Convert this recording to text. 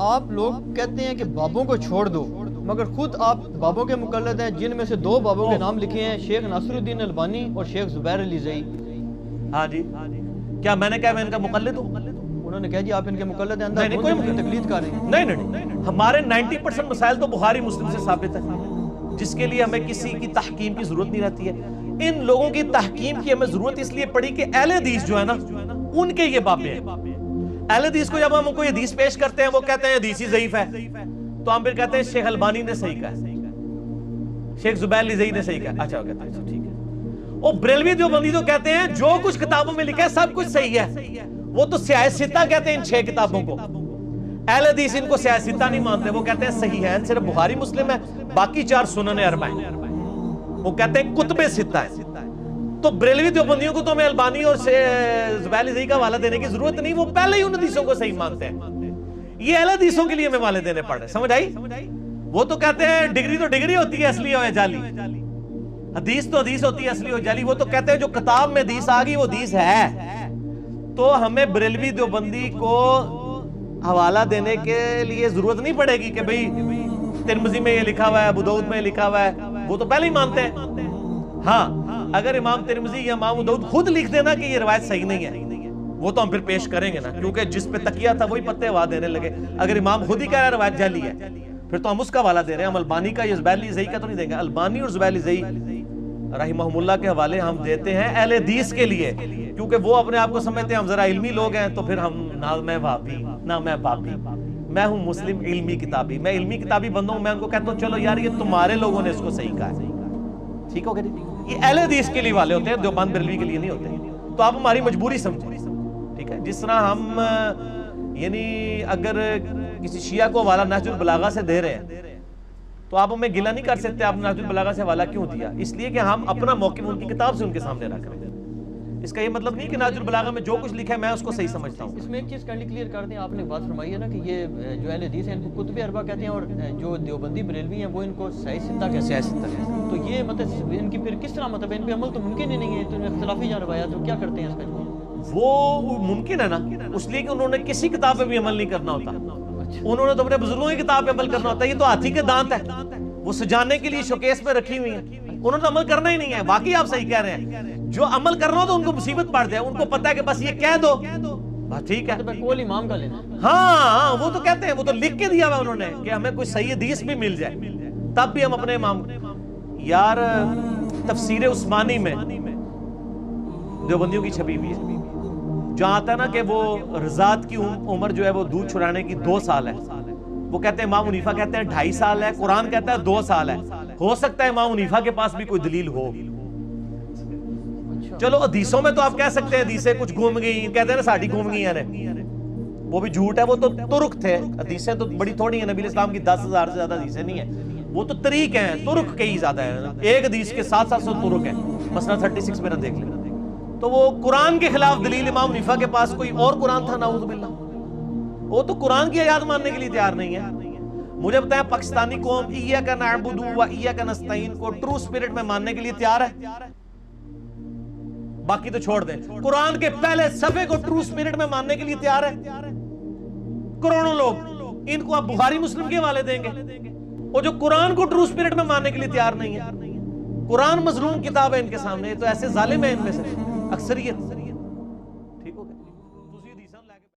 آپ لوگ کہتے ہیں کہ بابوں کو چھوڑ دو، مگر خود آپ بابوں کے مقلد ہیں، جن میں سے 2 بابوں کے نام لکھے ہیں، شیخ ناصر الدین البانی اور شیخ زبیر علی زئی۔ ہاں جی، کیا میں نے کہا میں ان کا مقلد ہوں؟ انہوں نے کہا جی آپ ان کے مقلد ہیں، نہیں کوئی اندر تقلید کر رہے ہیں۔ نہیں، ہمارے 90% مسائل تو بخاری مسلم سے ثابت ہے، جس کے لیے ہمیں کسی کی تحکیم کی ضرورت نہیں رہتی ہے۔ ان لوگوں کی تحکیم کی ہمیں ضرورت اس لیے پڑی کہ اہل حدیث جو ہے نا، ان کے یہ بابے ہیں۔ اہل حدیث کو جب ہم کوئی حدیث پیش کرتے ہیں، وہ کہتے ہیں حدیث ہی ضعیف ہے، تو ہم پھر کہتے ہیں شیخ البانی نے صحیح کہا، شیخ زبیر علی زئی نے صحیح کہا۔ اچھا، وہ کہتے ہیں ٹھیک ہے۔ وہ بریلوی دیوبندی تو کہتے ہیں جو کچھ کتابوں میں لکھا ہے سب کچھ صحیح ہے، وہ تو سیاہ ستہ کہتے ہیں ان 6 کتابوں کو۔ اہل حدیث ان کو سیاہ ستہ نہیں مانتے، وہ کہتے ہیں صحیح ہے، صرف بخاری مسلم ہے، باقی 4 سنن اربع ہیں، وہ کہتے ہیں کتب ستہ ہے۔ تو بریلوی دیوبندیوں کو تو ہمیں البانی اور زبیر علی زئی کا حوالہ دینے کی ضرورت نہیں، وہ پہلے ہی ان حدیثوں کو صحیح مانتے ہیں۔ یہ اہل حدیثوں کے لیے ہمیں حوالے دینے پڑ رہے، سمجھ آئی؟ وہ تو کہتے ہیں ڈگری تو ڈگری ہوتی ہے، اصلی اور جعلی، حدیث تو حدیث ہوتی ہے، اصلی اور جعلی۔ وہ تو کہتے ہیں جو کتاب میں حدیث آ گئی وہ حدیث ہے۔ تو ہمیں بریلوی دیوبندی کو حوالہ دینے کے لیے ضرورت نہیں پڑے گی کہ بھئی ترمذی میں یہ لکھا ہوا ہے، ابو داؤد میں یہ لکھا ہوا ہے، وہ تو پہلے ہی مانتے ہیں۔ ہاں، اگر امام ترمذی یا امام ابو داؤد خود لکھ دینا کہ یہ روایت صحیح نہیں ہے، وہ تو ہم پھر پیش کریں گے نا، کیونکہ جس پہ تکیہ تھا وہی پتے ہوا دینے لگے۔ اگر امام خود ہی کہہ رہا ہے روایت جعلی ہے، پھر تو ہم اس کا حوالہ دے رہے ہیں، ہم البانی کا یا زبیر علی زئی کا تو نہیں دیں گے۔ البانی اور زبیر علی زئی رحمہم اللہ کے حوالے ہم دیتے ہیں اہل حدیث کے لیے، کیونکہ وہ اپنے آپ کو سمجھتے ہیں ہم ذرا علمی لوگ ہیں، تو پھر ہم نہ میں وہابی نہ میں بابی، میں ہوں مسلم علمی کتابی، میں علمی کتابی بندوں ہوں، میں ان کو کہتا ہوں چلو یار یہ تمہارے لوگوں نے اس کو صحیح کہا ہے، ٹھیک ہو گیا جی۔ یہ اہل حدیث کے لیے والے ہوتے ہیں، دیوبند بریلوی کے لیے نہیں ہوتے۔ تو آپ ہماری مجبوری سمجھیں، ٹھیک ہے؟ جس طرح ہم یعنی اگر کسی شیعہ کو حوالہ نہج البلاغہ سے دے رہے ہیں تو آپ ہمیں گلہ نہیں کر سکتے آپ نے نہج البلاغہ سے حوالہ کیوں دیا، اس لیے کہ ہم اپنا موقف ان کی کتاب سے ان کے سامنے رکھ رہے ہیں۔ اس کا یہ مطلب نہیں کہ نہج البلاغہ میں جو کچھ لکھا ہے میں اس کو صحیح سمجھتا ہوں۔ اس میں ایک چیز کلیئر کر دیں، آپ نے بات فرمائی ہے نا کہ یہ جو اہل حدیث ہیں ان کو کتب اربع کہتے ہیں، اور جو دیوبندی بریلوی ہیں وہ ان کو سیاہ ستہ کہتے ہیں۔ تو یہ مطلب ان کی پھر کس طرح مطلب ان پہ عمل تو ممکن ہی نہیں ہے، تو اختلافی جہاں روایات تو کیا کرتے ہیں اس پہ؟ وہ ممکن ہے نا، اس لیے کہ انہوں نے کسی کتاب پہ بھی عمل نہیں کرنا ہوتا، انہوں نے تو اپنے بزرگوں کی کتاب پہ عمل کرنا ہوتا ہے۔ یہ تو ہاتھی کے دانت ہے، وہ سجانے کے لیے شوکیس میں رکھی ہوئی ہیں، انہوں نے عمل کرنا ہی نہیں ہے۔ باقی آپ صحیح کہہ رہے ہیں، جو عمل کرنا ہو تو ان کو مصیبت پڑ جائے، ان کو پتہ ہے کہ بس یہ کہہ دو بس ٹھیک ہے، قول امام کا لینا۔ ہاں وہ تو کہتے ہیں، وہ تو لکھ کے دیا ہوا انہوں نے کہ ہمیں کوئی صحیح حدیث بھی مل جائے تب بھی ہم اپنے امام۔ یار تفسیر عثمانی میں دیوبندیوں کی چھپی ہوئی ہے، جہاں آتا ہے نا کہ وہ رضاعت کی عمر جو ہے وہ دودھ چھڑانے کی 2 سال ہے، وہ کہتے ہیں امام حنیفہ کہتے ہیں 2.5 سال ہے، قرآن کہتا ہے 2 سال ہے۔ ہو سکتا ہے امام حنیفہ کے پاس بھی کوئی دلیل ہو، چلو حدیثوں میں تو آپ کہہ سکتے ہیں حدیثیں کچھ گھوم گئی، کہتے ہیں نا ساڑھی گھوم گئی ہیں، وہ بھی جھوٹ ہے، وہ تو ترک تھے، حدیثیں تو بڑی تھوڑی ہیں، نبی اسلام کی 10,000 سے زیادہ حدیثیں نہیں ہیں، وہ تو طریق ہیں، ترک کئی زیادہ ہیں، ایک حدیث کے 700 ترک ہیں، مثلا 36 میں نہ دیکھ لیں۔ تو وہ قرآن کے خلاف دلیل امام حنیفہ کے پاس کوئی اور قرآن تھا، نعوذ باللہ، وہ تو قرآن کی آیات ماننے کے لیے تیار نہیں ہے۔ مجھے بتائیں پاکستانی قوم ایاک نعبد و ایاک نستعین کو ٹرو سپرٹ میں ماننے کے لیے تیار ہے؟ باقی تو چھوڑ دیں، قرآن کے پہلے صفحے کو ٹرو سپرٹ میں ماننے کے لیے تیار ہے کروڑوں لوگ، ان کو آپ بخاری مسلم کے حوالے دیں گے، اور جو قرآن کو ٹرو سپرٹ میں ماننے کے لیے تیار نہیں ہے، قرآن مظلوم کتاب ہے ان کے سامنے، تو ایسے ظالم ہیں ان میں سے اکثریت۔